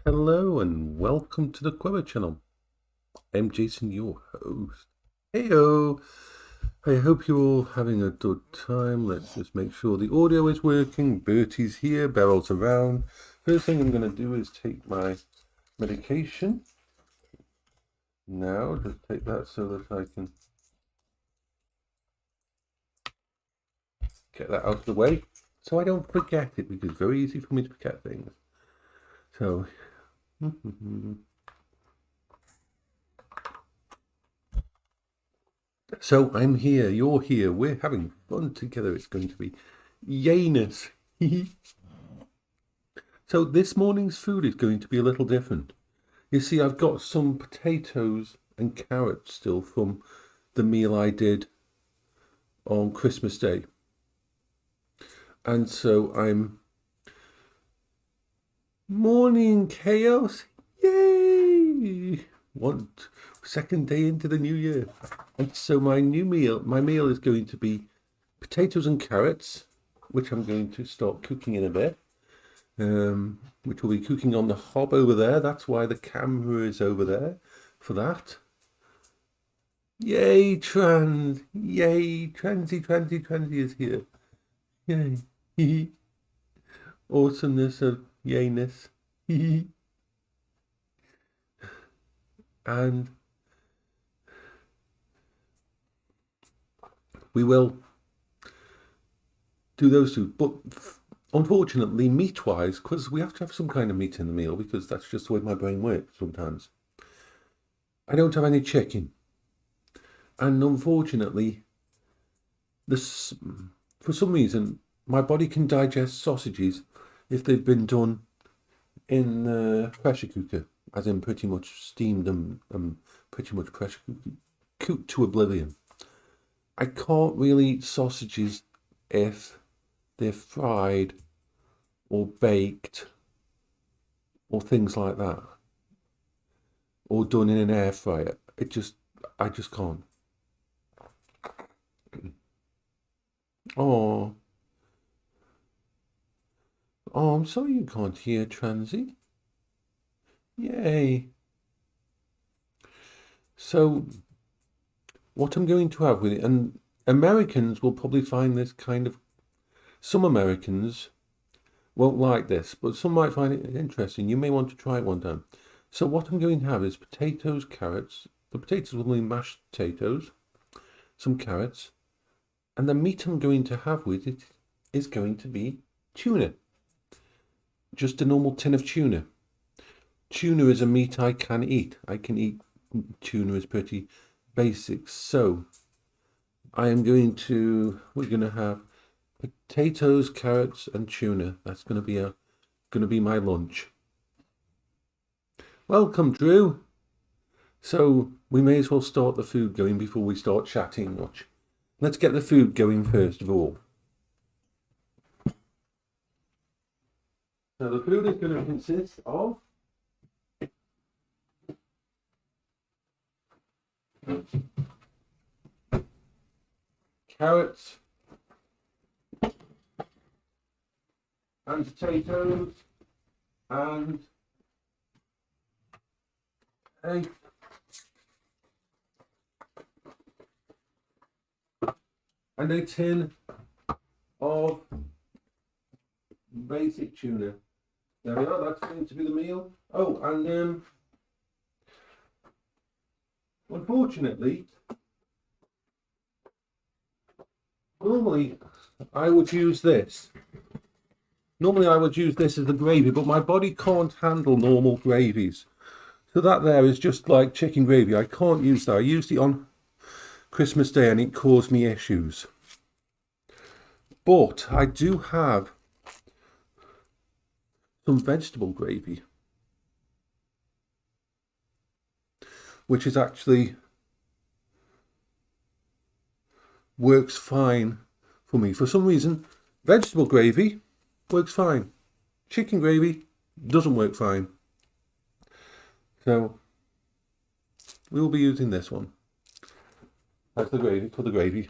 Hello and welcome to the Quiver channel. I'm Jason, your host. Heyo! I hope you're all having a good time. Let's just make sure the audio is working. Bertie's here, Beryl's around. First thing I'm going to do is take my medication. Now, just take that so that I can get that out of the way so I don't forget it, because it's very easy for me to forget things. So, so I'm here, you're here, we're having fun together. It's going to be yayness. So this morning's food is going to be a little different. You see, I've got some potatoes and carrots still from the meal I did on Christmas Day. And so I'm morning chaos. Yay! Second day into the new year. And so my meal is going to be potatoes and carrots, which I'm going to start cooking in a bit. Which will be cooking on the hob over there. That's why the camera is over there for that. Yay, Trans! Yay, Transy is here. Yay. Awesomeness of yayness. And we will do those two. But unfortunately, meat-wise, because we have to have some kind of meat in the meal, because that's just the way my brain works sometimes, I don't have any chicken. And unfortunately, for some reason, my body can digest sausages if they've been done in the pressure cooker, as in pretty much steamed and pretty much pressure cooked to oblivion. I can't really eat sausages if they're fried or baked or things like that, or done in an air fryer. I just can't. Oh, I'm sorry you can't hear, Transy. Yay. So, what I'm going to have with it, and Americans will probably find this kind of, some Americans won't like this, but some might find it interesting. You may want to try it one time. So what I'm going to have is potatoes, carrots. The potatoes will be mashed potatoes, some carrots, and the meat I'm going to have with it is going to be tuna. Just a normal tin of tuna. Tuna is a meat I can eat. I can eat tuna, is pretty basic. So we're going to have potatoes, carrots, and tuna. That's going to be my lunch. Welcome, Drew. So we may as well start the food going before we start chatting much. Let's get the food going first of all. So the food is going to consist of carrots and potatoes and a tin of basic tuna. There we are, that's going to be the meal. Oh, and unfortunately, normally I would use this. Normally I would use this as the gravy, but my body can't handle normal gravies. So that there is just like chicken gravy. I can't use that. I used it on Christmas Day and it caused me issues. But I do have some vegetable gravy, which is actually works fine for me. For some reason, vegetable gravy works fine. Chicken gravy doesn't work fine. So we will be using this one as the gravy for the gravy.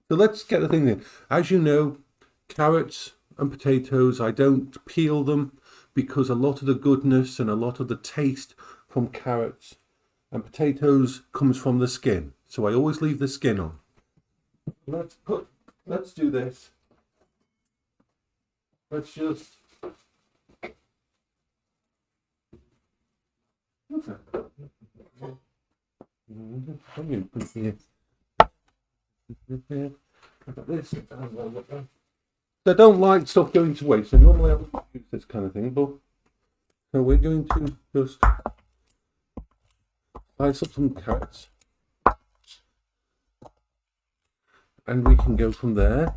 So let's get the thing in. As you know, carrots and potatoes, I don't peel them because a lot of the goodness and a lot of the taste from carrots and potatoes comes from the skin. So I always leave the skin on. Let's do this. Let's just. I don't like stuff going to waste, so normally I would use this kind of thing, but so we're going to just slice up some carrots and we can go from there.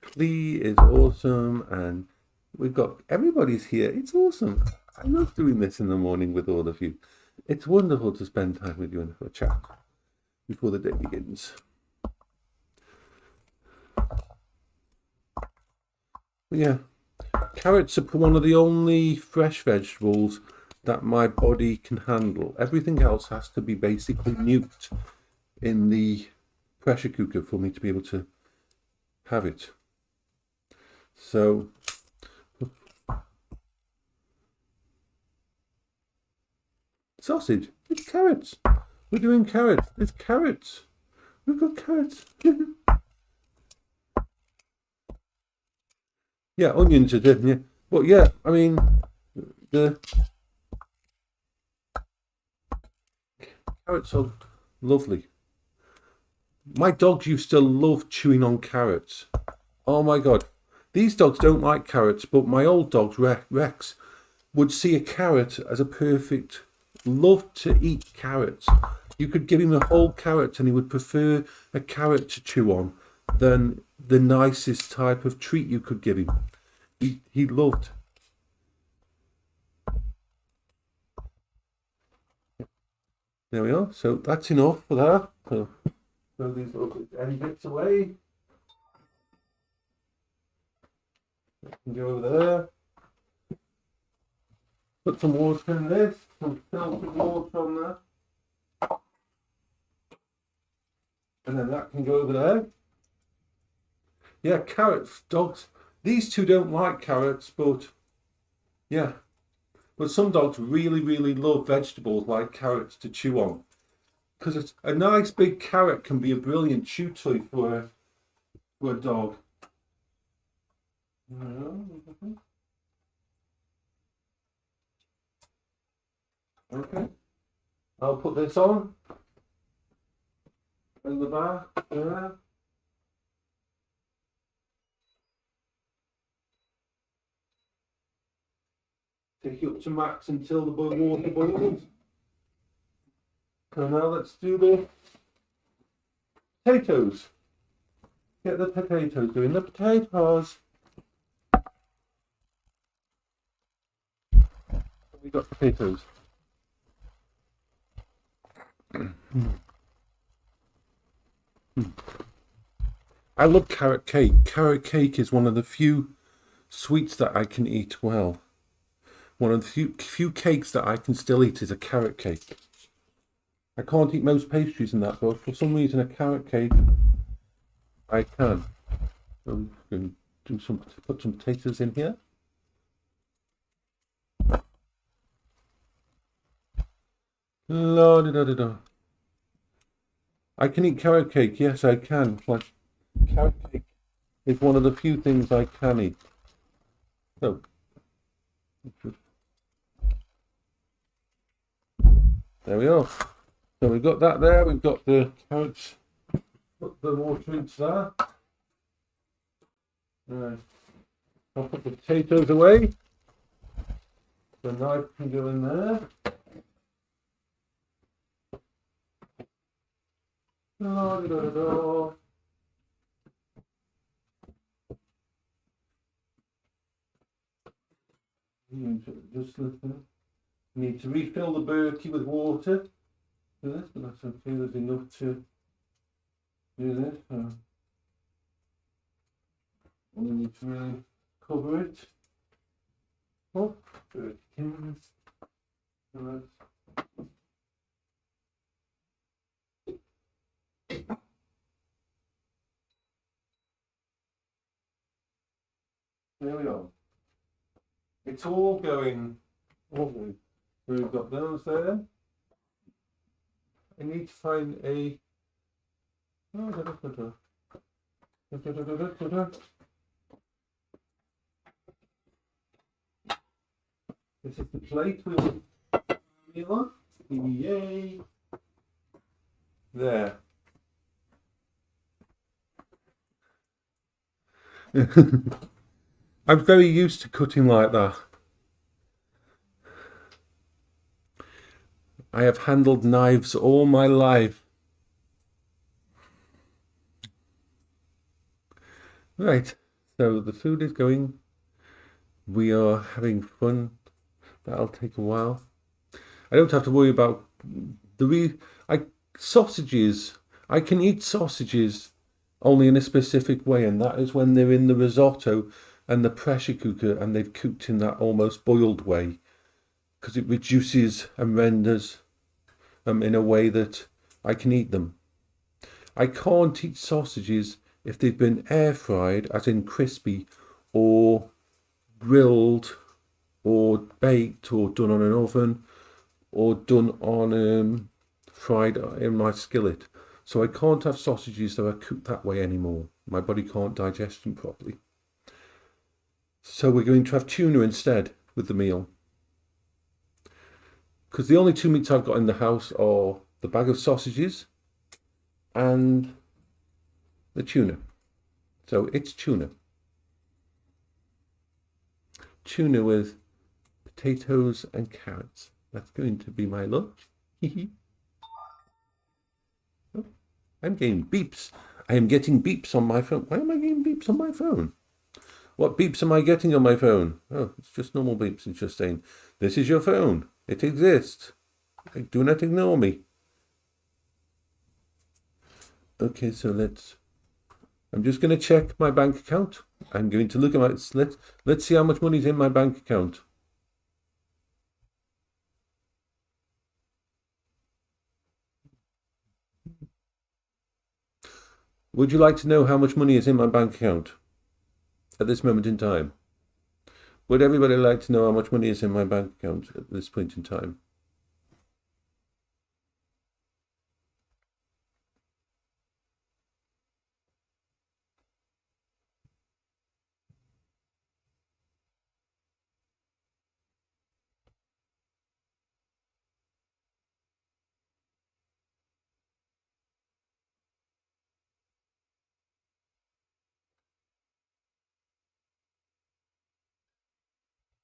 Clee is awesome and we've got everybody's here. It's awesome. I love doing this in the morning with all of you. It's wonderful to spend time with you and have a chat before the day begins. But yeah, carrots are one of the only fresh vegetables that my body can handle. Everything else has to be basically nuked in the pressure cooker for me to be able to have it. So sausage, it's carrots. We're doing carrots. It's carrots. We've got carrots. Yeah, onions are different. Yeah, but yeah, I mean the carrots are lovely. My dogs used to love chewing on carrots. Oh my god. These dogs don't like carrots, but my old dog, Rex, would see a carrot as a perfect, love to eat carrots. You could give him a whole carrot and he would prefer a carrot to chew on than the nicest type of treat you could give him. He loved. There we are. So that's enough for that. So throw these little end bits away. Can go over there. Put some water in this, some filtered water on there. And then that can go over there. Yeah, carrots, dogs. These two don't like carrots, but yeah. But some dogs really, really love vegetables like carrots to chew on. Because a nice big carrot can be a brilliant chew toy for a dog. Okay. I'll put this on. In the back. There. Take it up to max until the water boils. So now let's do the potatoes. Get the potatoes, doing the potatoes. We got potatoes. I love carrot cake. Carrot cake is one of the few sweets that I can eat well. One of the few cakes that I can still eat is a carrot cake. I can't eat most pastries in that, but for some reason a carrot cake I can. So we can put some potatoes in here. La da da da da. I can eat carrot cake. Yes, I can. Like carrot cake is one of the few things I can eat. So there we are. So we've got that there. We've got the carrots. Put the water into that. Right. I'll put the potatoes away. The knife can go in there. La, da, da, da. Just need to refill the Berkey with water for this, but that's okay. There's enough to do this. We need to really cover it. Oh, Berkey. There we are. It's all going. Oh, we've got those there. I need to find a. This is the plate with the meal on. Yay! There. I'm very used to cutting like that. I have handled knives all my life. Right, so the food is going. We are having fun. That'll take a while. I don't have to worry about sausages. I can eat sausages only in a specific way, and that is when they're in the risotto and the pressure cooker and they've cooked in that almost boiled way, because it reduces and renders in a way that I can eat them. I can't eat sausages if they've been air fried, as in crispy, or grilled, or baked, or done on an oven, or done on fried in my skillet. So I can't have sausages that are cooked that way anymore. My body can't digest them properly. So we're going to have tuna instead with the meal. Because the only two meats I've got in the house are the bag of sausages and the tuna. So it's tuna. Tuna with potatoes and carrots. That's going to be my lunch. Oh, I'm getting beeps. I am getting beeps on my phone. Why am I getting beeps on my phone? What beeps am I getting on my phone? Oh, it's just normal beeps. It's just saying, this is your phone. It exists. Do not ignore me. Okay, so I'm just going to check my bank account. I'm going to look at let's see how much money's in my bank account. Would you like to know how much money is in my bank account at this moment in time? Would everybody like to know how much money is in my bank account at this point in time?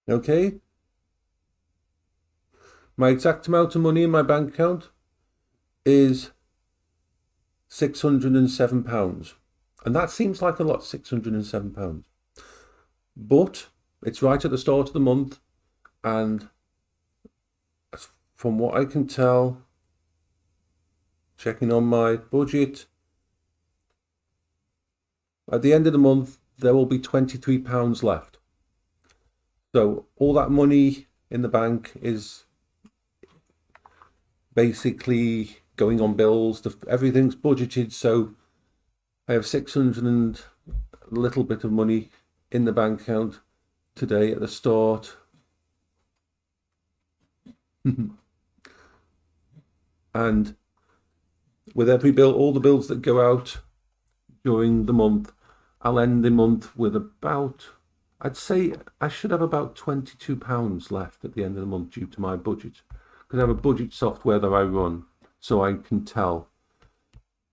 Okay. My exact amount of money in my bank account is £607. And that seems like a lot, £607. But it's right at the start of the month, and from what I can tell, checking on my budget, at the end of the month, there will be £23 left. So all that money in the bank is basically going on bills. Everything's budgeted, so I have 600 and a little bit of money in the bank account today at the start. And with every bill, all the bills that go out during the month, I'll end the month with about, I'd say I should have about £22 left at the end of the month due to my budget, because I have a budget software that I run, so I can tell,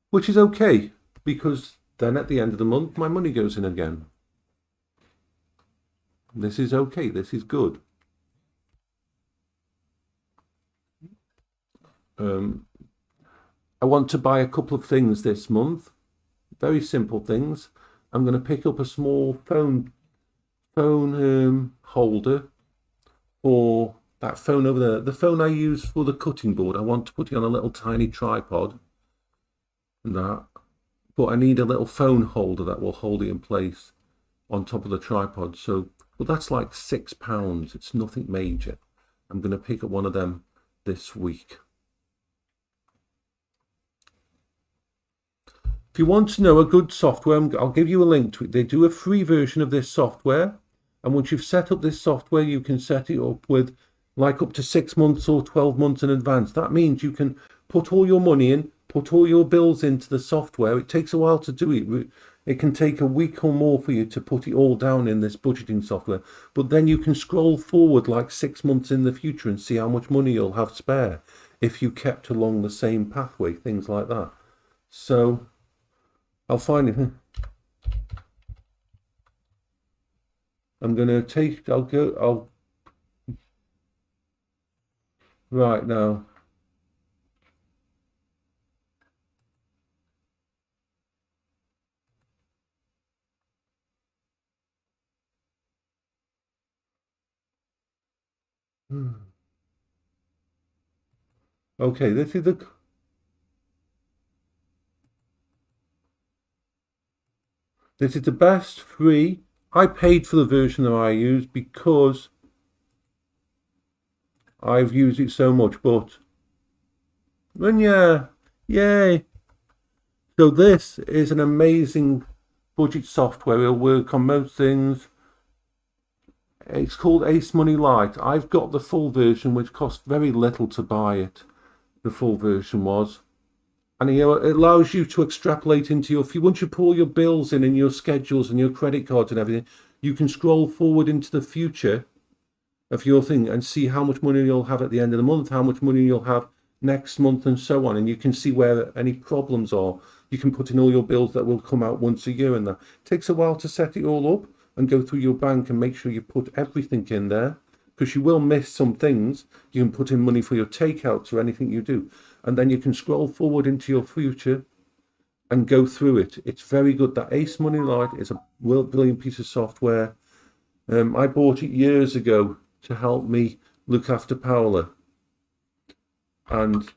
which is okay, because then at the end of the month my money goes in again. This is okay, this is good. I want to buy a couple of things this month, very simple things. I'm going to pick up a small phone holder for that phone over there. The phone I use for the cutting board, I want to put it on a little tiny tripod. But I need a little phone holder that will hold it in place on top of the tripod. So, well, that's like £6. It's nothing major. I'm going to pick up one of them this week. If you want to know a good software, I'll give you a link to it. They do a free version of this software. And once you've set up this software, you can set it up with like up to 6 months or 12 months in advance. That means you can put all your money in, put all your bills into the software. It takes a while to do it. It can take a week or more for you to put it all down in this budgeting software. But then you can scroll forward like 6 months in the future and see how much money you'll have spare if you kept along the same pathway, things like that. So I'll find it. I'll right now. Okay, this is the best free. I paid for the version that I use because I've used it so much, but and yeah, yay. So this is an amazing budget software. It'll work on most things. It's called Ace Money Lite. I've got the full version, which cost very little to buy it. The full version was. And it allows you to extrapolate into once you pull your bills in and your schedules and your credit cards and everything, you can scroll forward into the future of your thing and see how much money you'll have at the end of the month, how much money you'll have next month, and so on. And you can see where any problems are. You can put in all your bills that will come out once a year, and that it takes a while to set it all up and go through your bank and make sure you put everything in there, because you will miss some things. You can put in money for your takeouts or anything you do, and then you can scroll forward into your future and go through it. It's very good. That Ace Money Lite is a brilliant piece of software. I bought it years ago to help me look after Paola, and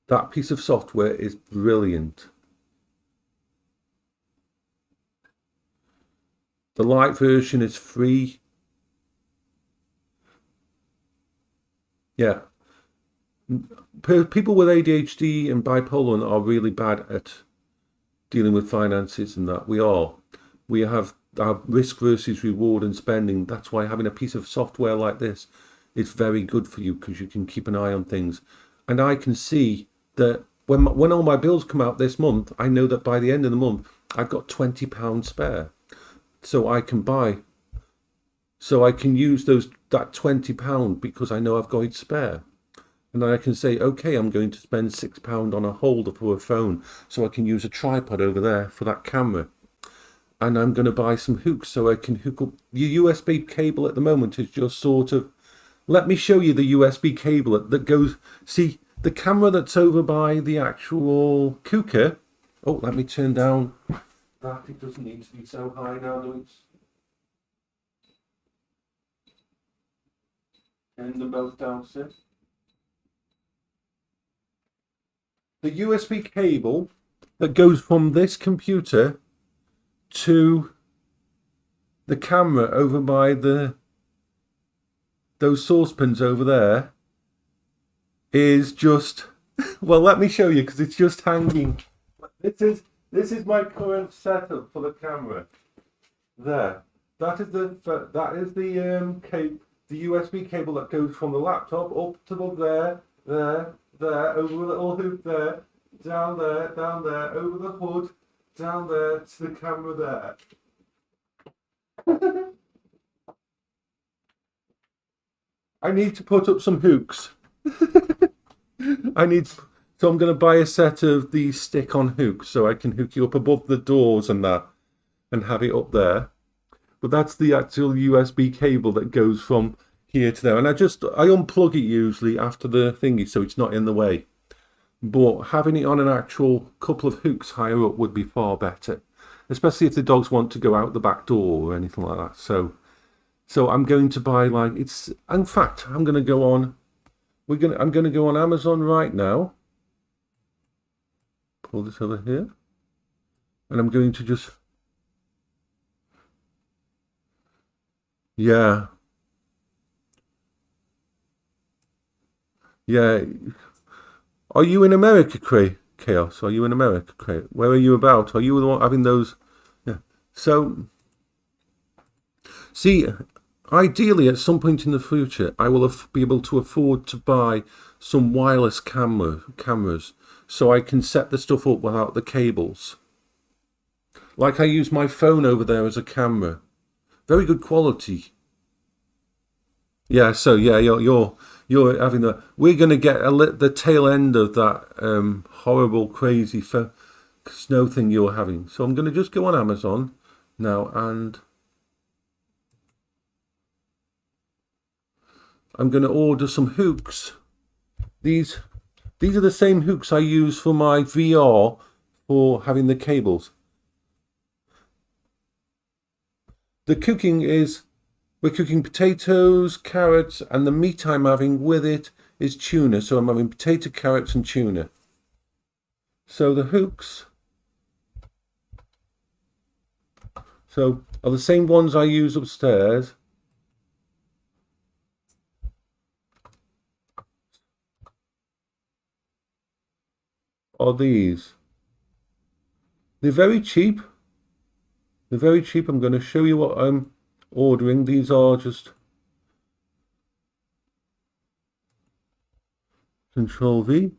that piece of software is brilliant. The Lite version is free. Yeah. People with ADHD and bipolar are really bad at dealing with finances, and that we have our risk versus reward and spending. That's why having a piece of software like this is very good for you, because you can keep an eye on things. And I can see that when all my bills come out this month, I know that by the end of the month I've got £20 spare, so I can use that £20 because I know I've got it spare. And then I can say, okay, I'm going to spend £6 on a holder for a phone, so I can use a tripod over there for that camera. And I'm going to buy some hooks so I can hook up. Your USB cable at the moment is just sort of, let me show you the USB cable that goes, see, the camera that's over by the actual cooker. Oh, let me turn down that. It doesn't need to be so high now, though. It's turn them both down, sir. The USB cable that goes from this computer to the camera over by those saucepans over there is just, well, let me show you, because it's just hanging. This is my current setup for the camera. There, that is the USB cable that goes from the laptop up to there, over the little hoop there, down there, over the hood, down there to the camera there. I need to put up some hooks. So I'm going to buy a set of these stick-on hooks so I can hook you up above the doors and that, and have it up there. But that's the actual USB cable that goes from here to there. And I unplug it usually after the thingy so it's not in the way. But having it on an actual couple of hooks higher up would be far better, especially if the dogs want to go out the back door or anything like that. So I'm going to buy in fact, I'm going to go on Amazon right now. Pull this over here. And I'm going to just, yeah. Yeah. Are you in America, Chaos? Are you in America? Where are you about? Are you the one having those? Yeah. So, see, ideally, at some point in the future, I will be able to afford to buy some wireless cameras, so I can set the stuff up without the cables. Like I use my phone over there as a camera. Very good quality. Yeah, so yeah, you're having the. We're going to get the tail end of that horrible, crazy snow thing you're having. So I'm going to just go on Amazon now, and I'm going to order some hooks. These are the same hooks I use for my VR for having the cables. The cooking is, we're cooking potatoes, carrots, and the meat I'm having with it is tuna. So I'm having potato, carrots, and tuna. So the hooks are the same ones I use upstairs. Are these. They're very cheap. They're very cheap. I'm going to show you what I'm ordering. These are just Control V.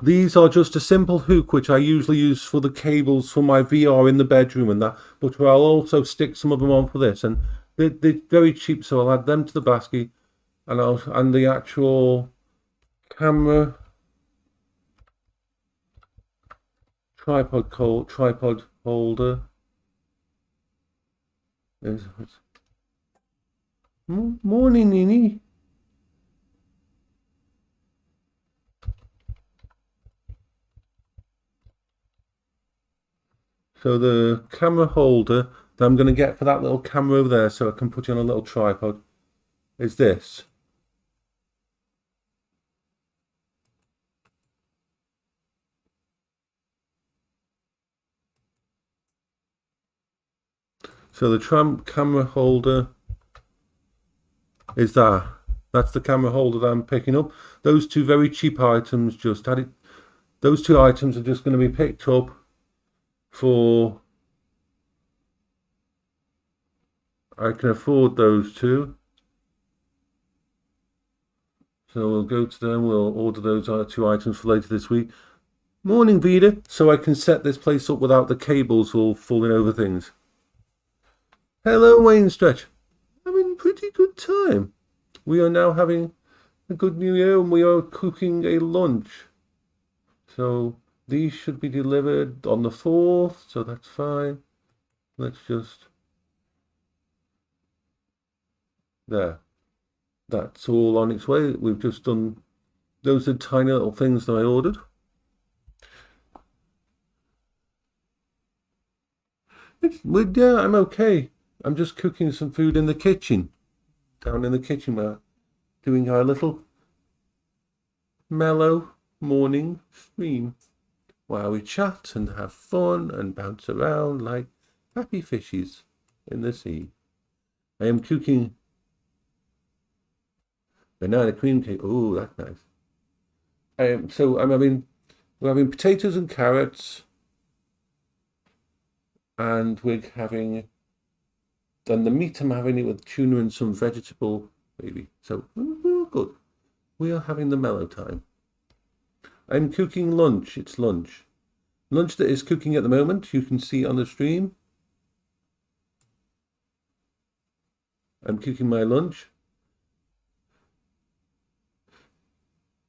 These are just a simple hook which I usually use for the cables for my VR in the bedroom and that, but I'll also stick some of them on for this, and they're very cheap, so I'll add them to the basket, and the actual camera tripod holder is. Morning, Nini. So the camera holder that I'm going to get for that little camera over there, so I can put it on a little tripod, is this. So the camera holder is that. That's the camera holder that I'm picking up. Those two very cheap items just had it. Those two items are just going to be picked up for. I can afford those two. So we'll go to them. We'll order those two items for later this week. Morning, Vida. So I can set this place up without the cables all falling over things. Hello, Wayne Stretch. Having a pretty good time. We are now having a good New Year, and we are cooking a lunch. So these should be delivered on the 4th, so that's fine. Let's just. There. That's all on its way. We've just done. Those are tiny little things that I ordered. Yeah, I'm okay. I'm just cooking some food in the kitchen. Down in the kitchen, we're doing our little mellow morning stream while we chat and have fun and bounce around like happy fishes in the sea. I am cooking banana cream cake. Oh, that's nice. So we're having potatoes and carrots, and we're having. And the meat I'm having it with tuna and some vegetable maybe. So good. We are having the mellow time. I'm cooking lunch. It's lunch. Lunch that is cooking at the moment. You can see on the stream. I'm cooking my lunch.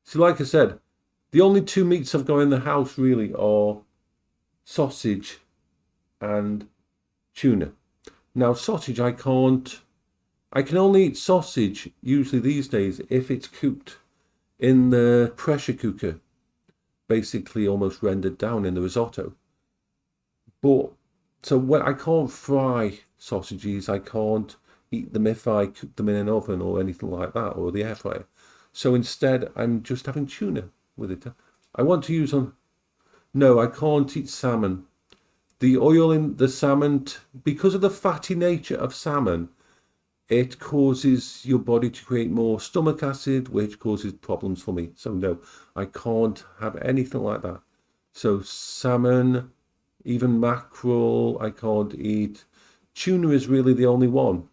So like I said, the only two meats I've got in the house really are sausage and tuna. Now, sausage, I can only eat sausage, usually these days, if it's cooked in the pressure cooker, basically almost rendered down in the risotto. But, so when I can't fry sausages, I can't eat them if I cook them in an oven or anything like that, or the air fryer. So instead, I'm just having tuna with it. I want to use no, I can't eat salmon. The oil in the salmon, because of the fatty nature of salmon, it causes your body to create more stomach acid, which causes problems for me. So no, I can't have anything like that. So salmon, even mackerel, I can't eat. Tuna is really the only one.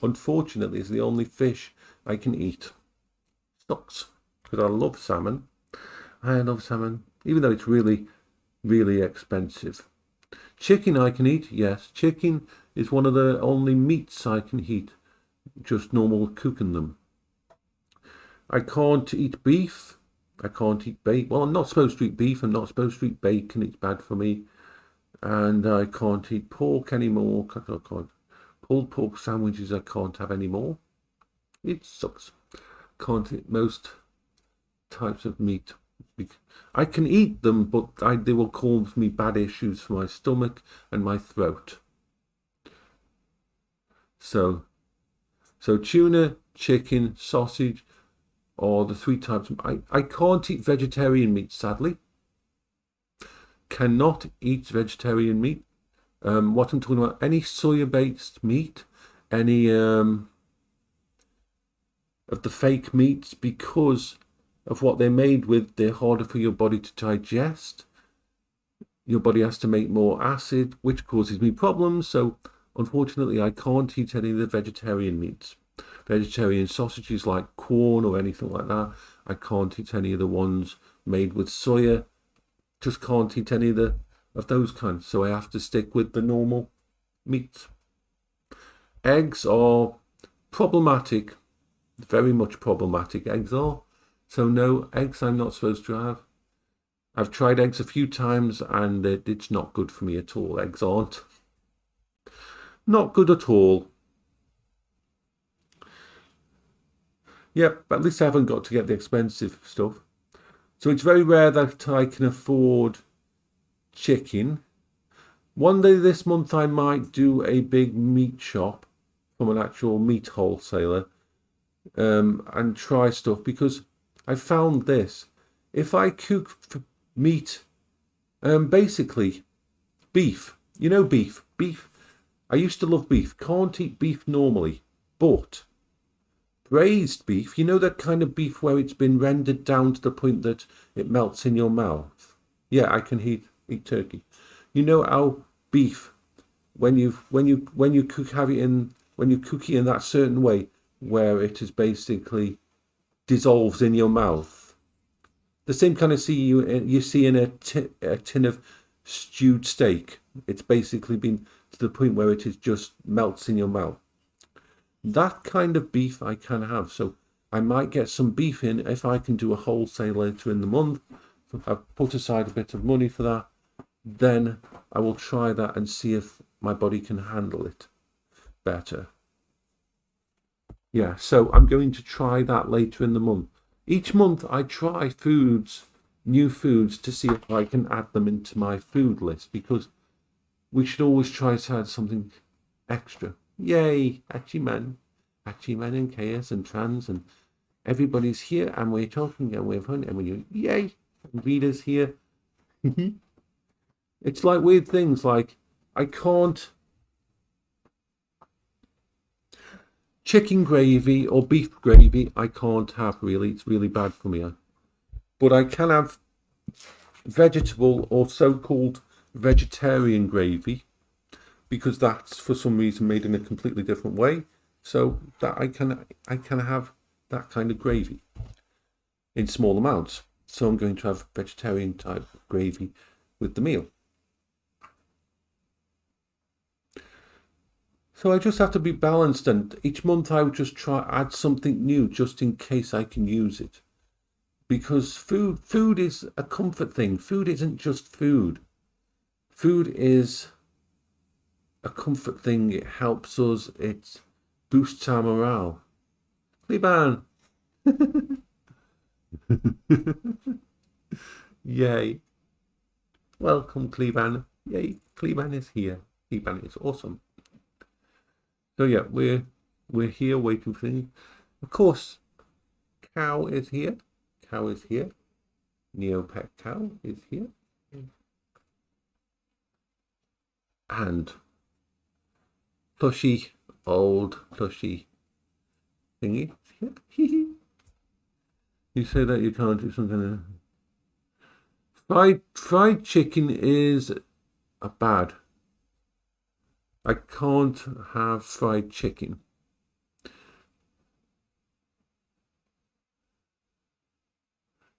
Unfortunately, it's the only fish I can eat. Sucks, because I love salmon. I love salmon, even though it's really, really expensive. Chicken I can eat, yes. Chicken is one of the only meats I can eat, just normal cooking them. I can't eat beef. I can't eat bacon. Well, I'm not supposed to eat beef. I'm not supposed to eat bacon. It's bad for me. And I can't eat pork anymore. I can't. Pulled pork sandwiches I can't have anymore. It sucks. Can't eat most types of meat. I can eat them, but they will cause me bad issues for my stomach and my throat. So tuna, chicken, sausage are the three types. I can't eat vegetarian meat, sadly. Cannot eat vegetarian meat. What I'm talking about, any soya-based meat, any of the fake meats, because of what they're made with, they're harder for your body to digest. Your body has to make more acid, which causes me problems. So unfortunately, I can't eat any of the vegetarian meats. Vegetarian sausages like corn or anything like that. I can't eat any of the ones made with soya. Just can't eat any of those kinds. So I have to stick with the normal meats. Eggs are problematic. Very much problematic, eggs are. So no, eggs I'm not supposed to have. I've tried eggs a few times and it's not good for me at all. Eggs aren't. Not good at all. Yep, at least I haven't got to get the expensive stuff. So it's very rare that I can afford chicken. One day this month I might do a big meat shop from an actual meat wholesaler and try stuff, because I found this. If I cook meat, basically beef, beef. I used to love beef. Can't eat beef normally, but braised beef, that kind of beef where it's been rendered down to the point that it melts in your mouth. Yeah, I can eat turkey. How beef, when you cook it in that certain way where it is basically dissolves in your mouth. The same kind of you see in a tin of stewed steak. It's basically been to the point where it is just melts in your mouth. That kind of beef I can have. So I might get some beef in if I can do a wholesale later in the month. I've put aside a bit of money for that. Then I will try that and see if my body can handle it better. Yeah, so I'm going to try that later in the month. Each month I try new foods, to see if I can add them into my food list, because we should always try to add something extra. Yay, Hachiman and Chaos and Trans and everybody's here, and we're talking and we're fun, and we're yay, and Rita's here. It's like weird things, like I can't chicken gravy or beef gravy I can't have, really. It's really bad for me. But I can have vegetable or so-called vegetarian gravy, because that's for some reason made in a completely different way. So that I can have that kind of gravy in small amounts. So I'm going to have vegetarian type gravy with the meal. So I just have to be balanced, and each month I would just try add something new just in case I can use it. Because food is a comfort thing. Food isn't just food. Food is a comfort thing. It helps us. It boosts our morale. Cleban! Yay. Welcome, Cleban. Yay, Cleban is here. Cleban is awesome. So yeah, we're here waiting for you. Of course, Cow is here. Cow is here. Neopet Cow is here. And Plushy old plushy thingy. You say that you can't do something. Fried chicken is bad. I can't have fried chicken.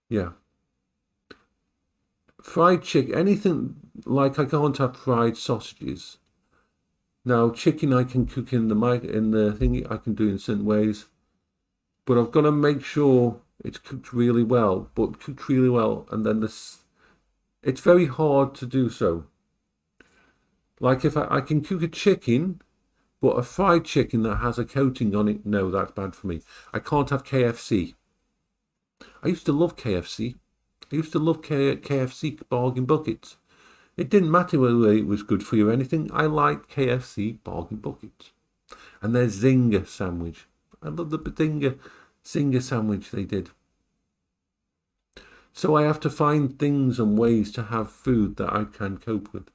Yeah. Fried chicken, anything like I can't have fried sausages. Now, chicken I can cook in the thingy. I can do in certain ways, but I've got to make sure it's cooked really well. But cooked really well, and then it's very hard to do so. Like if I can cook a chicken, but a fried chicken that has a coating on it, no, that's bad for me. I can't have KFC. I used to love KFC. I used to love KFC bargain buckets. It didn't matter whether it was good for you or anything. I liked KFC bargain buckets. And their Zinger sandwich. I love the Zinger sandwich they did. So I have to find things and ways to have food that I can cope with.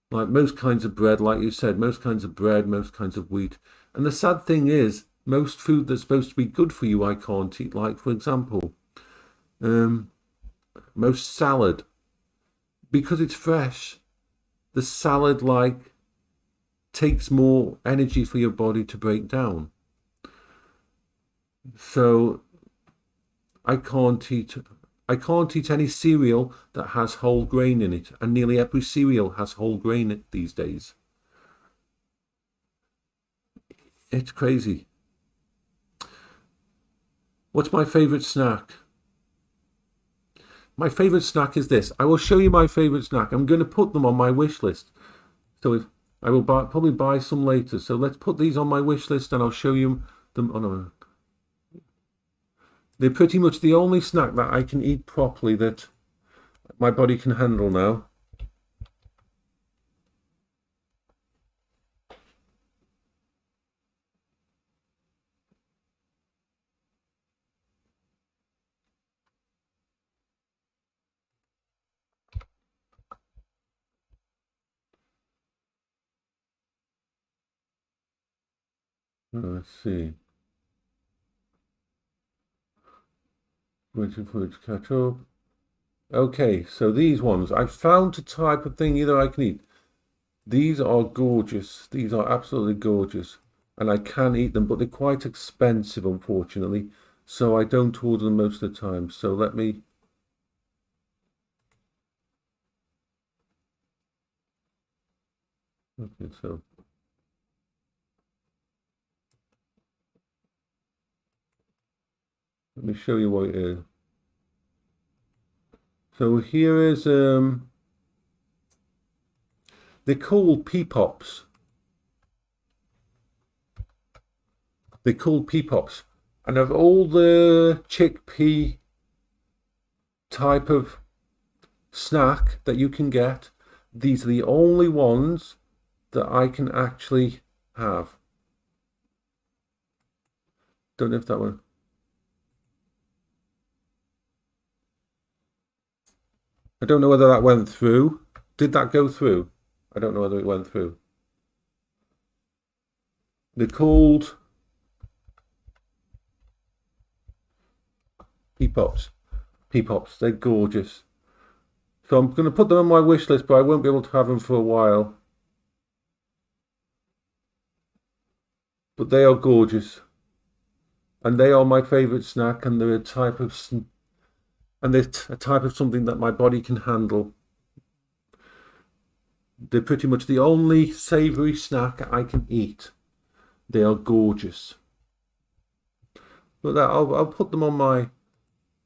Like most kinds of bread, like you said, most kinds of bread, most kinds of wheat. And the sad thing is, most food that's supposed to be good for you, I can't eat. Like, for example, most salad. Because it's fresh, the salad, takes more energy for your body to break down. So, I can't eat any cereal that has whole grain in it, and nearly every cereal has whole grain in it these days. It's crazy. What's my favorite snack? My favorite snack is this. I will show you my favorite snack. I'm going to put them on my wish list. So I will probably buy some later. So let's put these on my wish list and I'll show you them. Oh, no. They're pretty much the only snack that I can eat properly that my body can handle now. Let's see. Waiting for it to catch up. Okay, so these ones. I found a type of thing that I can eat. These are gorgeous. These are absolutely gorgeous. And I can eat them, but they're quite expensive, unfortunately. So I don't order them most of the time. So let me... Okay, so... Let me show you what it is. So here is... They're called Peepops. They're called Peepops. And of all the chickpea type of snack that you can get, these are the only ones that I can actually have. Don't know if that one... I don't know whether that went through. Did that go through? I don't know whether it went through. They're called Peepops. Peepops. They're gorgeous. So I'm going to put them on my wish list, but I won't be able to have them for a while. But they are gorgeous. And they are my favourite snack, and they're a type of something that my body can handle. They're pretty much the only savoury snack I can eat. They are gorgeous. But I'll put them on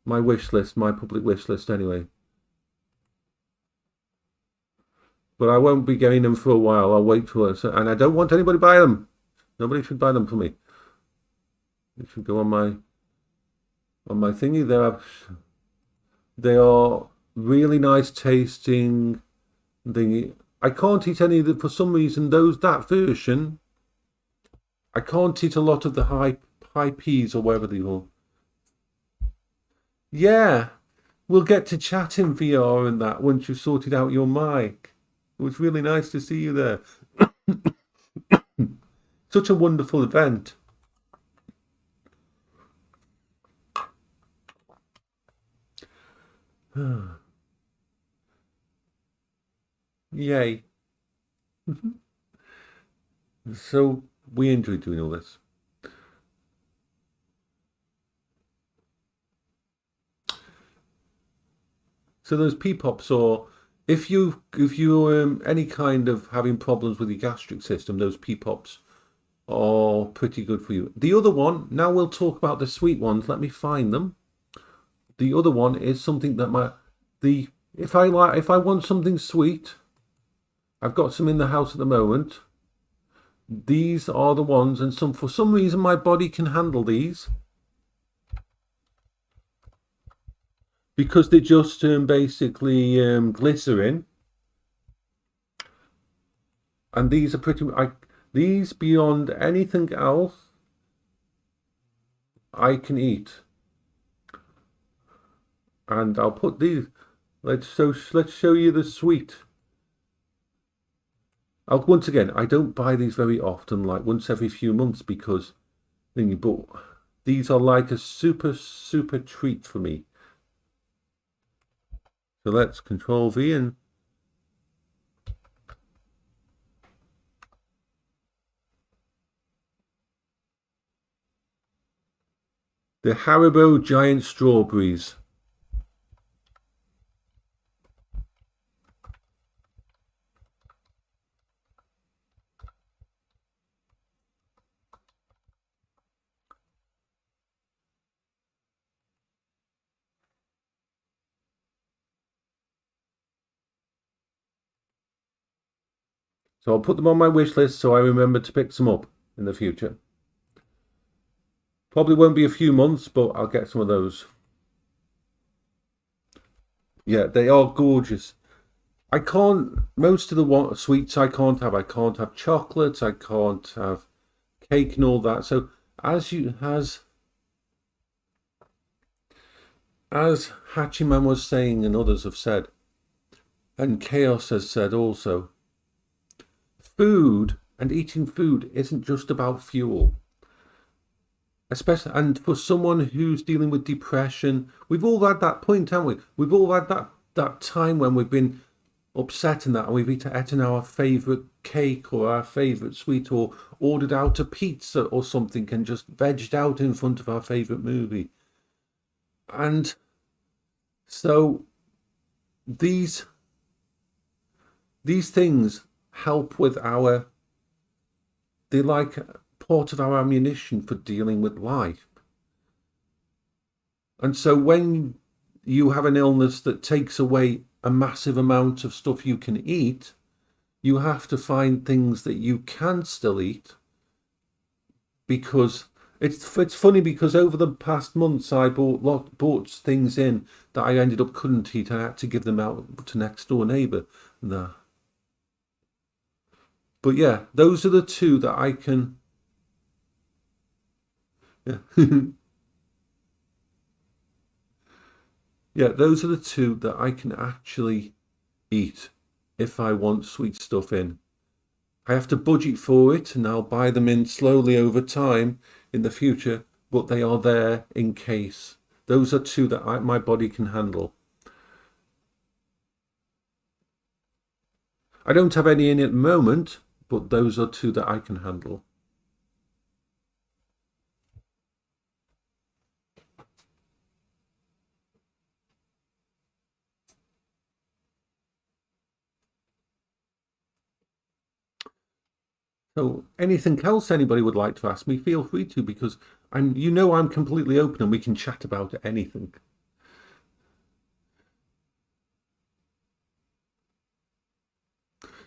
my wish list, my public wish list anyway. But I won't be getting them for a while. I'll wait for it. And I don't want anybody to buy them. Nobody should buy them for me. It should go on my thingy. They are really nice tasting thingy. I can't eat any of them for some reason. That version, I can't eat a lot of the high peas or whatever they are. Yeah, we'll get to chat in VR and that once you've sorted out your mic. It was really nice to see you there. Such a wonderful event. Yay. So we enjoy doing all this. So those P-pops, or if you any kind of having problems with your gastric system, those P-pops are pretty good for you. The other one, now we'll talk about the sweet ones. Let me find them. The other one is something that if I want something sweet, I've got some in the house at the moment. These are the ones, and for some reason my body can handle these because they're just basically glycerin, and these are these beyond anything else I can eat. And I'll put these. Let's show you the sweet. Once again, I don't buy these very often, like once every few months, because but these are like a super treat for me. So let's Control V and the Haribo Giant Strawberries. So I'll put them on my wish list so I remember to pick some up in the future. Probably won't be a few months, but I'll get some of those. Yeah, they are gorgeous. Most of the sweets I can't have. I can't have chocolates, I can't have cake and all that. So as Hachiman was saying and others have said, and Chaos has said also, food and eating food isn't just about fuel. Especially, and for someone who's dealing with depression, we've all had that point, haven't we? We've all had that time when we've been upset and we've eaten our favourite cake or our favourite sweet, or ordered out a pizza or something and just vegged out in front of our favourite movie. And so these things help with they're like part of our ammunition for dealing with life. And so when you have an illness that takes away a massive amount of stuff you can eat, you have to find things that you can still eat. Because it's funny, because over the past months I bought things in that I ended up couldn't eat. I had to give them out to next door neighbour. But yeah, those are the two that I can. Yeah. Yeah, those are the two that I can actually eat if I want sweet stuff in. I have to budget for it, and I'll buy them in slowly over time in the future, but they are there in case. Those are two that my body can handle. I don't have any in at the moment, but those are two that I can handle. So anything else anybody would like to ask me, feel free to, because I'm completely open and we can chat about anything.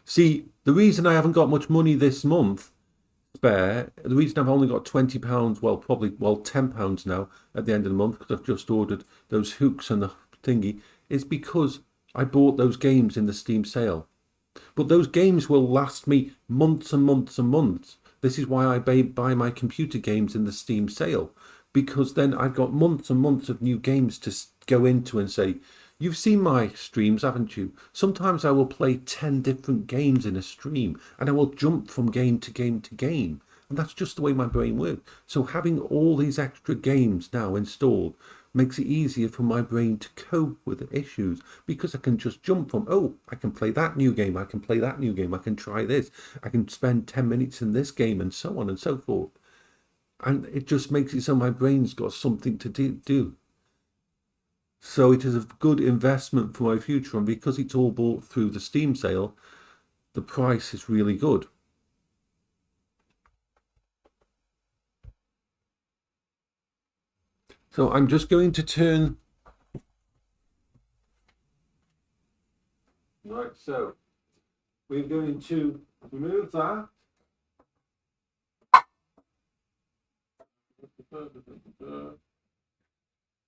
See, the reason I haven't got much money this month spare, the reason I've only got £20, well, £10 now at the end of the month, because I've just ordered those hooks and the thingy, is because I bought those games in the Steam sale. But those games will last me months and months and months. This is why I buy my computer games in the Steam sale, because then I've got months and months of new games to go into and say, you've seen my streams, haven't you? Sometimes I will play 10 different games in a stream, and I will jump from game to game to game. And that's just the way my brain works. So having all these extra games now installed makes it easier for my brain to cope with the issues, because I can just jump from, oh, I can play that new game, I can play that new game, I can try this, I can spend 10 minutes in this game, and so on and so forth. And it just makes it so my brain's got something to do. So it is a good investment for my future, and because it's all bought through the Steam sale, the price is really good. So I'm just going to turn. Right, so we're going to remove that.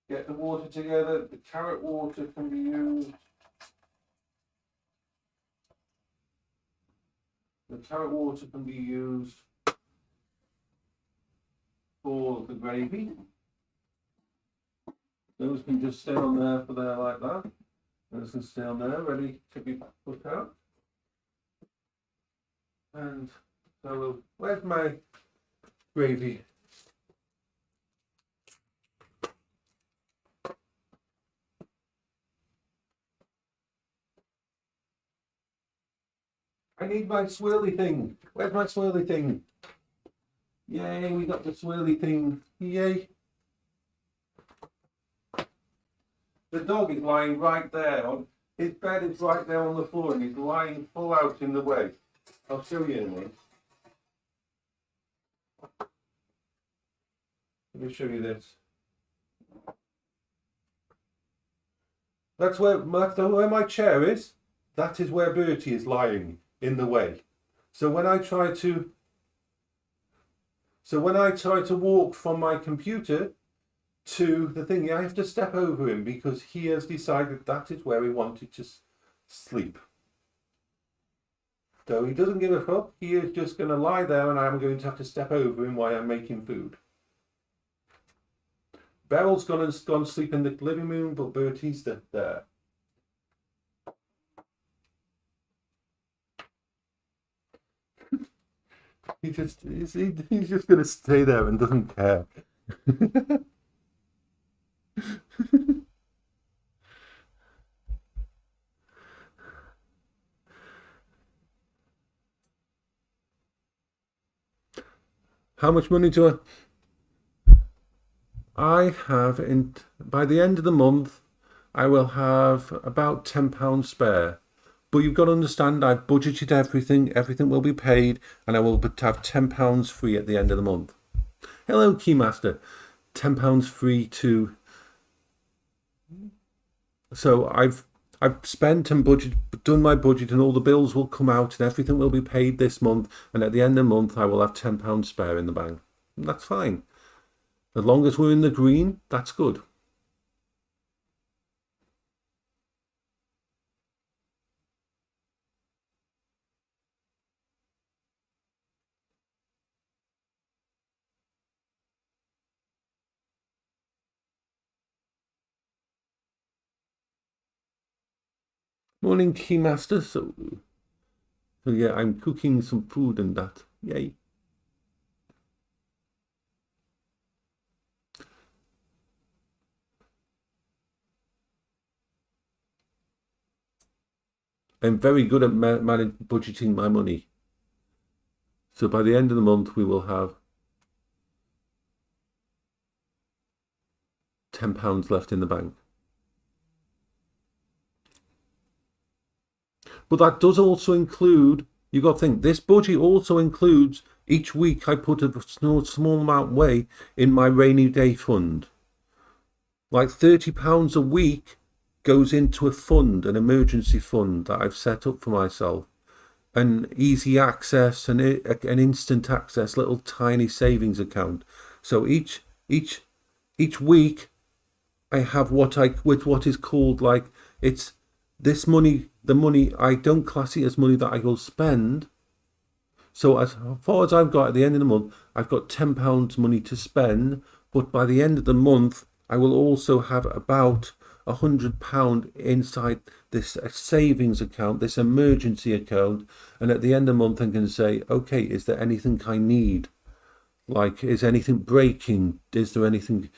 Get the water together. The carrot water can be used. The carrot water can be used for the gravy. Those can just stay on there for there like that. Those can stay on there, ready to be put out. And so, where's my gravy? I need my swirly thing. Where's my swirly thing? Yay, we got the swirly thing. Yay. The dog is lying right there. His bed is right there on the floor, and he's lying full out in the way. I'll show you in a minute. Let me show you this. That's where my chair is. That is where Bertie is lying in the way. So when I try to walk from my computer to the thing, I have to step over him, because he has decided that is where he wanted to sleep. So he doesn't give a fuck. He is just going to lie there, and I'm going to have to step over him while I'm making food. Beryl's gone to sleep in the living room, but Bertie's there. He's just going to stay there and doesn't care. How much money do I have by the end of the month? I will have about £10 spare. But you've got to understand, I've budgeted everything. Everything will be paid, and I will have £10 free at the end of the month. Hello, Keymaster. £10 free to. So I've spent and done my budget, and all the bills will come out, and everything will be paid this month. And at the end of the month, I will have £10 spare in the bank. And that's fine. As long as we're in the green, that's good. Morning, Keymaster. So yeah, I'm cooking some food and that. Yay. I'm very good at budgeting my money. So by the end of the month, we will have £10 left in the bank. But that does also include, you got to think, this budget also includes each week I put a small amount away in my rainy day fund. Like £30 a week goes into a fund, an emergency fund that I've set up for myself. An easy access, an instant access, little tiny savings account. So each week I have what is called, like, it's this money. The money, I don't class it as money that I will spend. So as far as I've got at the end of the month, I've got £10 money to spend. But by the end of the month, I will also have about £100 inside this savings account, this emergency account. And at the end of the month, I can say, okay, is there anything I need? Like, is anything breaking? Is there anything?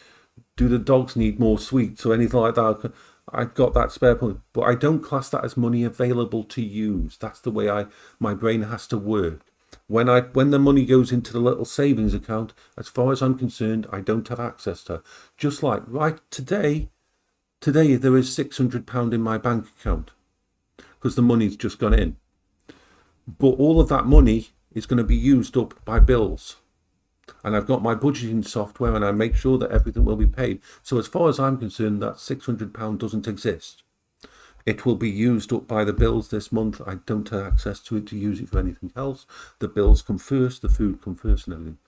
Do the dogs need more sweets or anything like that? I've got that spare point, but I don't class that as money available to use. That's the way my brain has to work. When the money goes into the little savings account, as far as I'm concerned, I don't have access to. Just like right today there is £600 in my bank account because the money's just gone in. But all of that money is going to be used up by bills. And I've got my budgeting software and I make sure that everything will be paid. So as far as I'm concerned, that £600 doesn't exist. It will be used up by the bills this month. I don't have access to it to use it for anything else. The bills come first, the food come first and everything.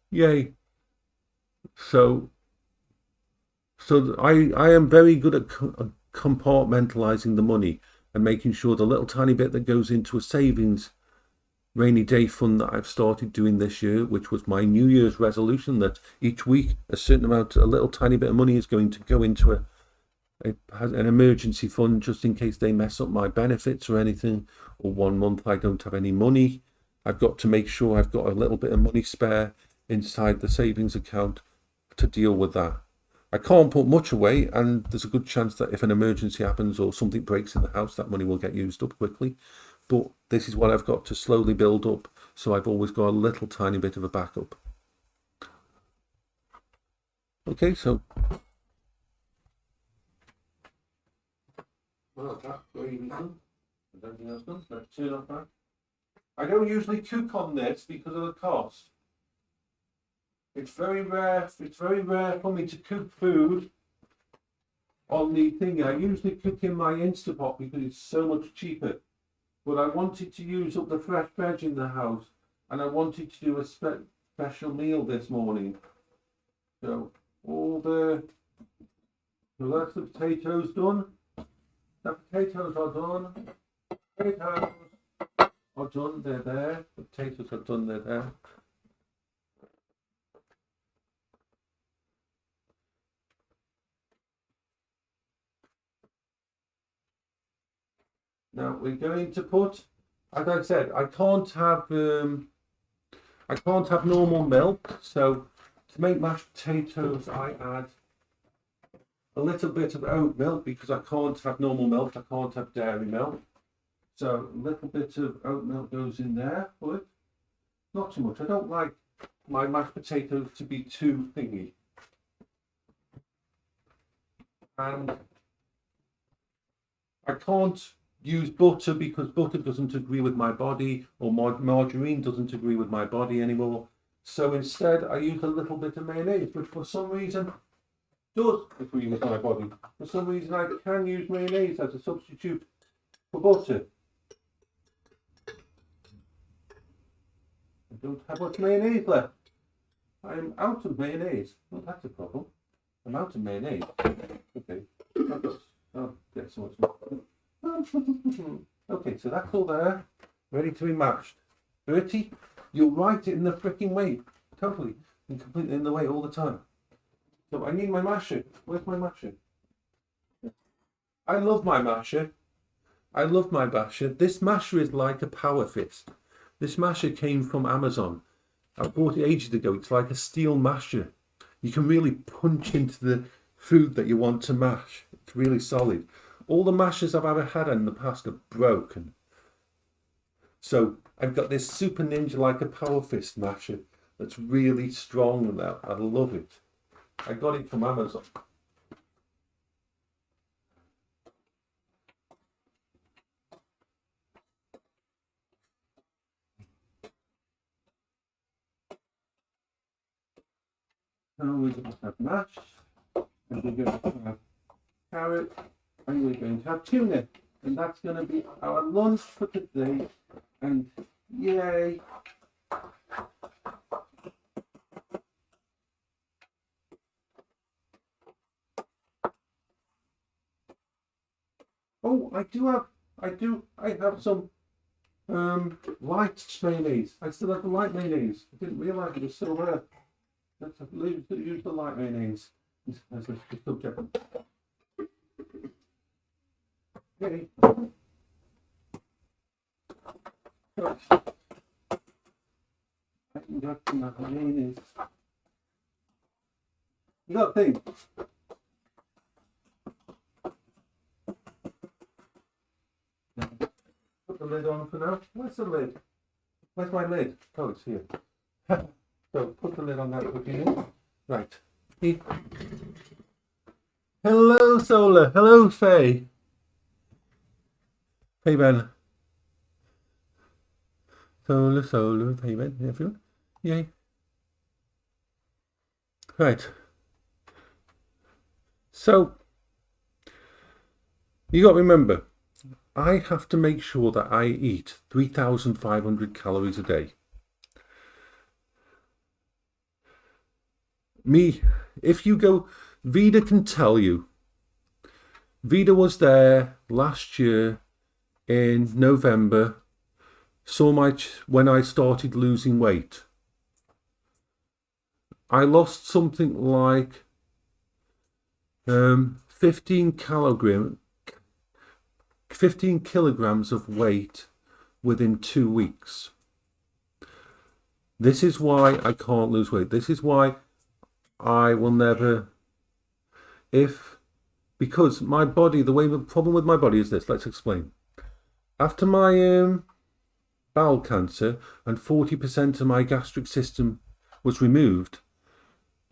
Yay. So I am very good at compartmentalizing the money and making sure the little tiny bit that goes into a savings rainy day fund that I've started doing this year, which was my New Year's resolution, that each week a certain amount, a little tiny bit of money is going to go into an emergency fund just in case they mess up my benefits or anything, or 1 month I don't have any money. I've got to make sure I've got a little bit of money spare inside the savings account to deal with that. I can't put much away, and there's a good chance that if an emergency happens or something breaks in the house, that money will get used up quickly. But this is what I've got to slowly build up, so I've always got a little tiny bit of a backup. Okay, so well, that's gravy done. Everything else done. Let's turn off that. I don't usually cook on this because of the cost. It's very rare. It's very rare for me to cook food on the thing. I usually cook in my Instapot because it's so much cheaper. But I wanted to use up the fresh veg in the house, and I wanted to do a special meal this morning. So so that's the potatoes done. The potatoes are done. Potatoes are done. They're there. The potatoes are done. They're there. Now we're going to put, as I said, I can't have normal milk. So to make mashed potatoes, I add a little bit of oat milk because I can't have normal milk. I can't have dairy milk. So a little bit of oat milk goes in there for it. Not too much. I don't like my mashed potatoes to be too thingy. And I can't use butter because butter doesn't agree with my body, or margarine doesn't agree with my body anymore. So instead I use a little bit of mayonnaise, which for some reason does agree with my body. For some reason I can use mayonnaise as a substitute for butter. I don't have much mayonnaise left. I'm out of mayonnaise. Well, that's a problem. I'm out of mayonnaise. Okay. I'll get so much more. Okay, so that's all there, ready to be mashed. Bertie, you'll write it in the freaking way, totally, and completely in the way all the time. So I need my masher. Where's my masher? I love my masher. I love my masher. This masher is like a power fist. This masher came from Amazon. I bought it ages ago. It's like a steel masher. You can really punch into the food that you want to mash. It's really solid. All the mashers I've ever had in the past are broken. So I've got this Super Ninja like a power fist masher that's really strong and that I love it. I got it from Amazon. Now we're going to have mash, and we're going to have carrot, and we're going to have tuna. And that's going to be our lunch for today. And yay! Oh, I have some light mayonnaise. I still have the light mayonnaise. I didn't realise it was still there. Let's use the light mayonnaise as a subject. Okay. So, I can You got a thing. Put the lid on for now. Where's the lid? Where's my lid? Oh, it's here. So put the lid on that cookie. Right. Hello, Solar. Hello, Faye. Hey, Ben. Solar, hey, Ben. Everyone. Yay. Right. So, you got to remember, I have to make sure that I eat 3,500 calories a day. If you go, Vida can tell you. Vida was there last year in November, when I started losing weight. I lost something like 15 kilograms of weight within 2 weeks. This is why I can't lose weight. This is why I will never, because my body, the problem with my body is this. Let's explain. After my bowel cancer and 40% of my gastric system was removed,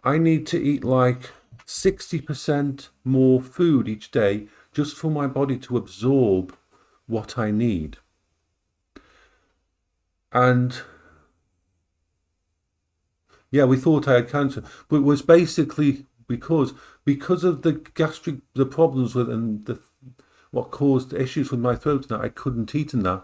I need to eat like 60% more food each day just for my body to absorb what I need. And yeah, we thought I had cancer, but it was basically because of the problems with and what caused issues with my throat, that I couldn't eat and that.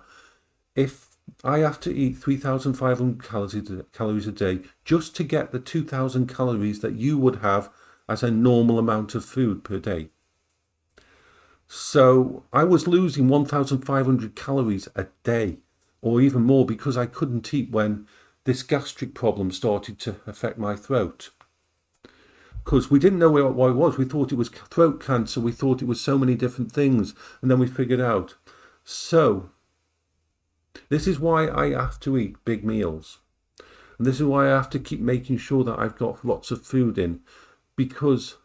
If I have to eat 3,500 calories a day just to get the 2,000 calories that you would have as a normal amount of food per day. So I was losing 1,500 calories a day or even more because I couldn't eat when this gastric problem started to affect my throat. Because we didn't know what it was. We thought it was throat cancer. We thought it was so many different things. And then we figured out. So this is why I have to eat big meals. And this is why I have to keep making sure that I've got lots of food in. Because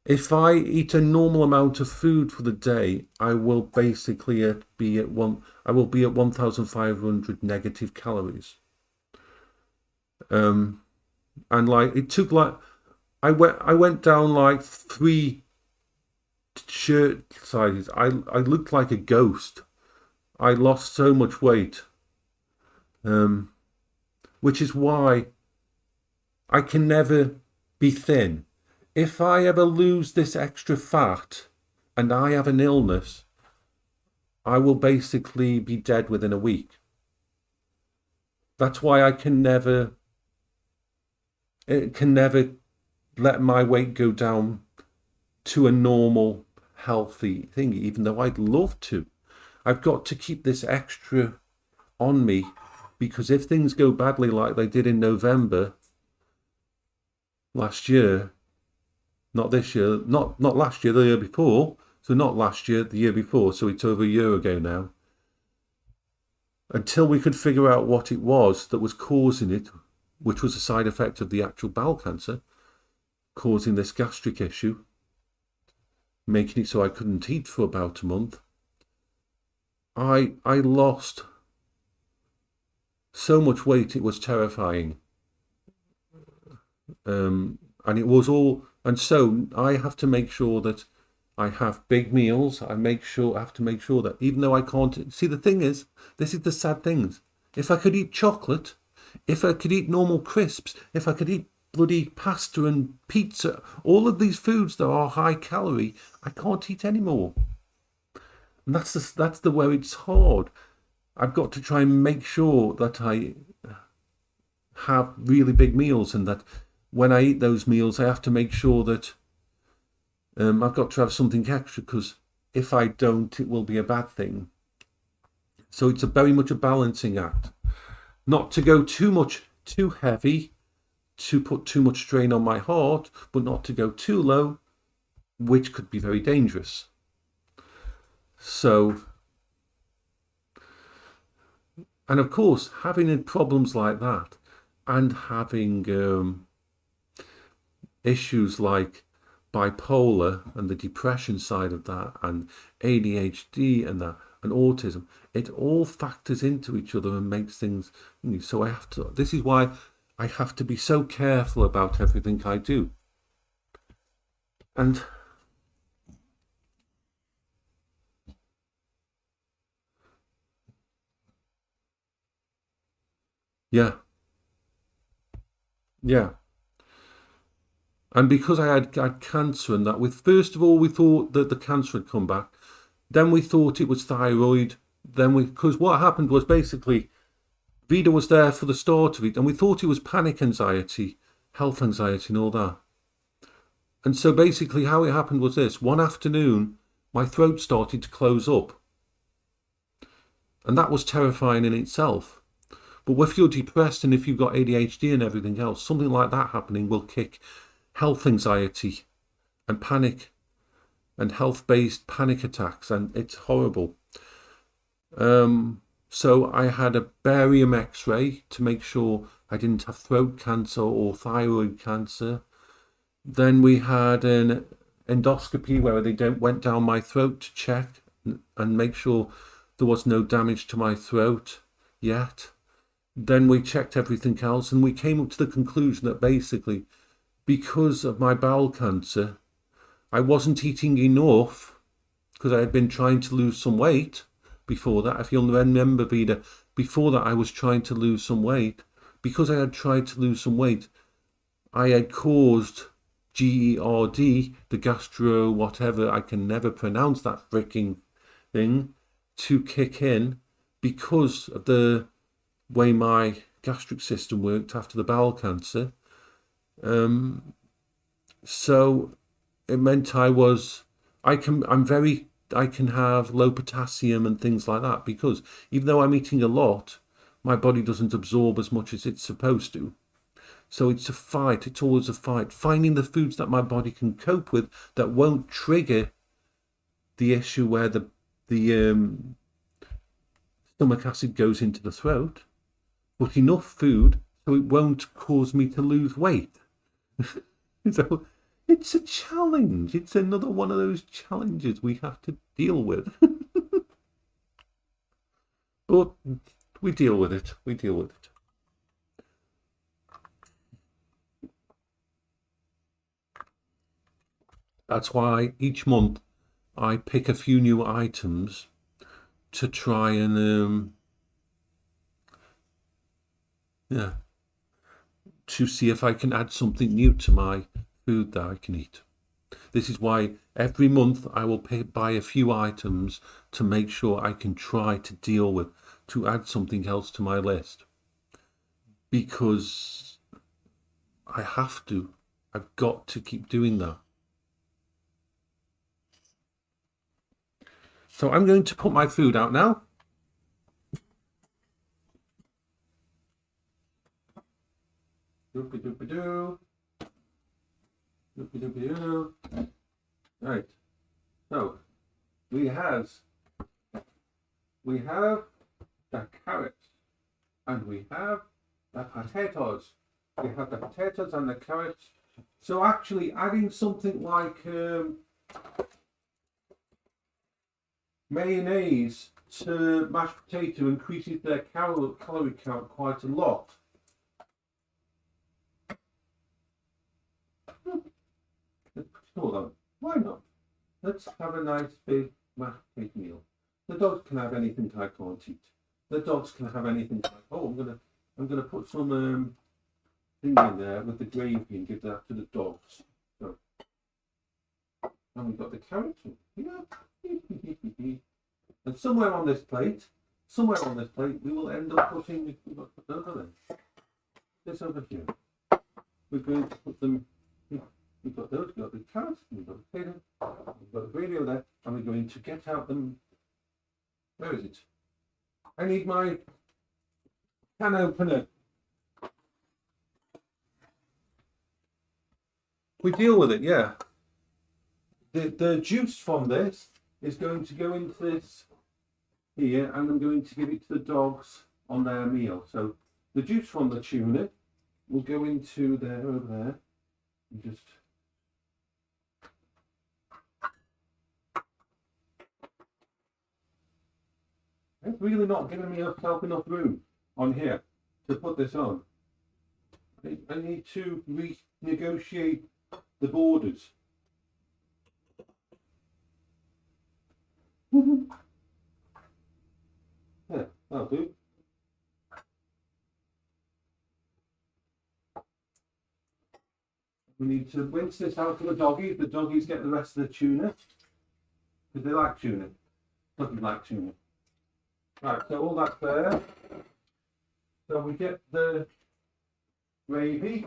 if I eat a normal amount of food for the day, I will basically be at 1,500 negative calories. And like it took like I went down like 3 shirt sizes. I looked like a ghost. I lost so much weight. Which is why I can never be thin. If I ever lose this extra fat and I have an illness, I will basically be dead within a week. That's why I can never let my weight go down to a normal, healthy thing, even though I'd love to. I've got to keep this extra on me, because if things go badly like they did in November last year, not this year, not last year, the year before, so not last year, the year before, so it's over a year ago now, until we could figure out what it was that was causing it, which was a side effect of the actual bowel cancer, causing this gastric issue, making it so I couldn't eat for about a month. I lost so much weight, it was terrifying. And it was all, and so I have to make sure that I have big meals. I have to make sure that even though I can't, see, the thing is, this is the sad things. If I could eat chocolate, if I could eat normal crisps, if I could eat bloody pasta and pizza, all of these foods that are high calorie, I can't eat anymore. And that's the way it's hard. I've got to try and make sure that I have really big meals, and that when I eat those meals, I have to make sure that I've got to have something extra, because if I don't, it will be a bad thing. So it's very much a balancing act. Not to go too heavy, to put too much strain on my heart, but not to go too low, which could be very dangerous. So And of course, having problems like that and having issues like bipolar and the depression side of that, and ADHD and that, and autism, it all factors into each other and makes things. So I have to. This is why I have to be so careful about everything I do. And yeah, yeah. And because I had cancer and that, with first of all we thought that the cancer had come back, then we thought it was thyroid. Then because what happened was basically Vida was there for the start of it, and we thought it was panic anxiety, health anxiety, and all that. And so basically, how it happened was this: one afternoon, my throat started to close up, and that was terrifying in itself. But if you're depressed and if you've got ADHD and everything else, something like that happening will kick health anxiety and panic and health-based panic attacks, and it's horrible. So I had a barium X-ray to make sure I didn't have throat cancer or thyroid cancer. Then we had an endoscopy where they went down my throat to check and make sure there was no damage to my throat yet. Then we checked everything else, and we came up to the conclusion that basically, because of my bowel cancer, I wasn't eating enough, because I had been trying to lose some weight before that. If you'll remember, Vida, before that I was trying to lose some weight. Because I had tried to lose some weight, I had caused GERD, the gastro whatever, I can never pronounce that freaking thing, to kick in because of the way my gastric system worked after the bowel cancer. So it meant I can have low potassium and things like that, because even though I'm eating a lot, my body doesn't absorb as much as it's supposed to. So it's a fight. It's always a fight. Finding the foods that my body can cope with that won't trigger the issue where the stomach acid goes into the throat, but enough food so it won't cause me to lose weight. So it's a challenge. It's another one of those challenges we have to deal with. But we deal with it. We deal with it. That's why each month I pick a few new items to try and to see if I can add something new to my food that I can eat. This is why every month I will buy a few items to make sure I can try to deal with, to add something else to my list. Because I have to. I've got to keep doing that. So I'm going to put my food out now. Doopy-doopy-doo. Doopy-doopy-doo. Right. So we have the carrots, and we have the potatoes. We have the potatoes and the carrots. So actually adding something like mayonnaise to mashed potato increases their calorie count quite a lot. Hold on, why not? Let's have a nice big mashed potato meal. The dogs can have anything I can't eat. The dogs can have anything. I'm gonna put some thing in there with the gravy and give that to the dogs. So, and we've got the carrots. Yeah. And somewhere on this plate, we will end up putting this over here. We're going to put them. We've got those. We've got the carrots. We've got the potato. We've got the gravy over there, and we're going to get out them. Where is it? I need my can opener. We deal with it, yeah. The juice from this is going to go into this here, and I'm going to give it to the dogs on their meal. So the juice from the tuna will go into there, over there, and just it's really not giving me enough room on here to put this on. I need to renegotiate the borders. Yeah, that'll do. We need to rinse this out for the doggies. The doggies get the rest of the tuna because they like tuna. Doesn't like tuna. Right, so all that's there. So we get the gravy.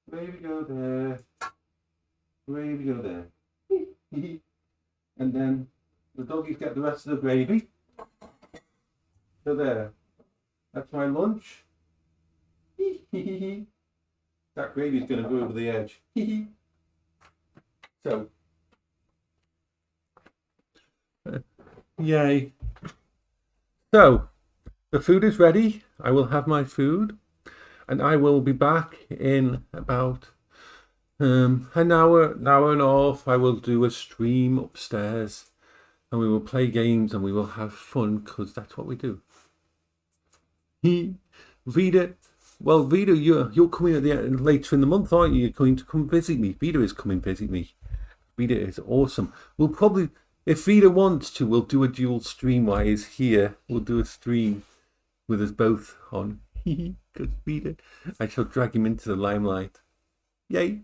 Gravy go there. Gravy go there. And then the doggies get the rest of the gravy. So there. That's my lunch. That gravy's going to go over the edge. So, yay. So, the food is ready. I will have my food. And I will be back in about an hour and a half. I will do a stream upstairs. And we will play games and we will have fun because that's what we do. Vida, well, Vida, you're coming at the end, later in the month, aren't you? You're going to come visit me. Vida is coming visit me. Vida is awesome. We'll probably, if Vida wants to, we'll do a dual stream while he's here. We'll do a stream with us both on. Because Vida, I shall drag him into the limelight. Yay!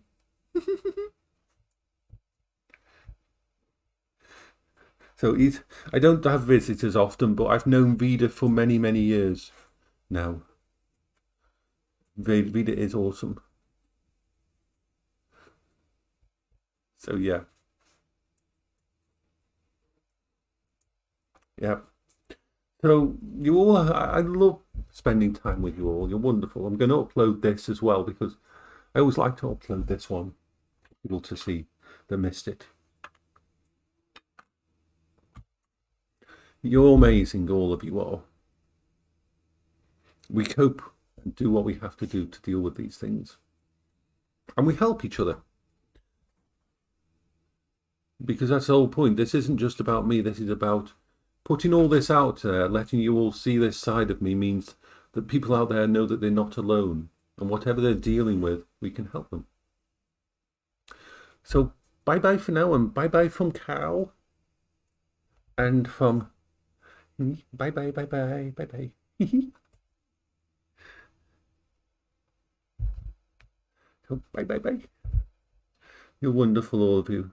So I don't have visitors often, but I've known Vida for many, many years now. Vida is awesome. So yeah. Yeah. So you all, I love spending time with you all. You're wonderful. I'm going to upload this as well because I always like to upload this one for people to see that missed it. You're amazing, all of you are. We cope and do what we have to do to deal with these things. And we help each other. Because that's the whole point. This isn't just about me. This is about putting all this out there, letting you all see this side of me means that people out there know that they're not alone. And whatever they're dealing with, we can help them. So bye-bye for now, and bye-bye from Carol. And from... Bye-bye, bye-bye, bye-bye. So bye-bye-bye. You're wonderful, all of you.